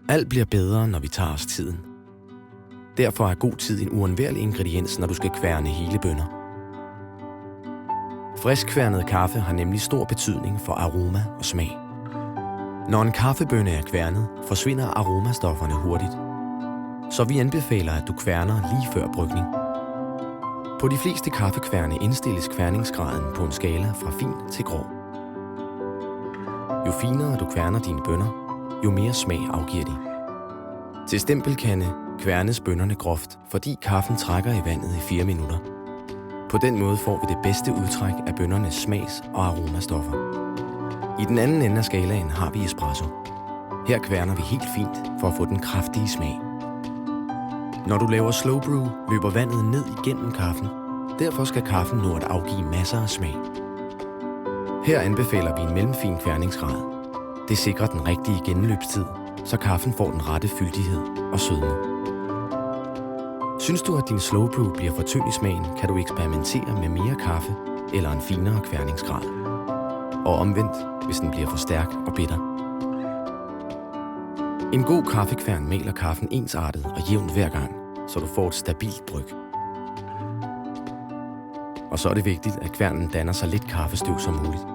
Alt bliver bedre, når vi tager os tiden. Derfor er god tid en uundværlig ingrediens, når du skal kværne hele bønner. Friskværnet kaffe har nemlig stor betydning for aroma og smag. Når en kaffebønne er kværnet, forsvinder aromastofferne hurtigt. Så vi anbefaler, at du kværner lige før brygning. På de fleste kaffekværne indstilles kværningsgraden på en skala fra fin til grov. Jo finere du kværner dine bønner, jo mere smag afgiver de. Til stempelkande kværnes bønnerne groft, fordi kaffen trækker i vandet i 4 minutter. På den måde får vi det bedste udtræk af bønnernes smags- og aromastoffer. I den anden ende af skalaen har vi espresso. Her kværner vi helt fint for at få den kraftige smag. Når du laver slow brew, løber vandet ned igennem kaffen. Derfor skal kaffen nå at afgive masser af smag. Her anbefaler vi en mellemfin kværningsgrad. Det sikrer den rigtige gennemløbstid, så kaffen får den rette fyldighed og sødme. Synes du, at din slow brew bliver for tynd i smagen, kan du eksperimentere med mere kaffe eller en finere kværningsgrad. Og omvendt, hvis den bliver for stærk og bitter. En god kaffekværn maler kaffen ensartet og jævnt hver gang, så du får et stabilt bryg. Og så er det vigtigt, at kværnen danner så lidt kaffestøv som muligt.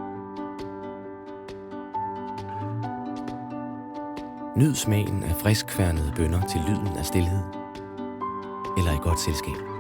Nyd smagen af friskværnede bønner til lyden af stilhed eller i godt selskab.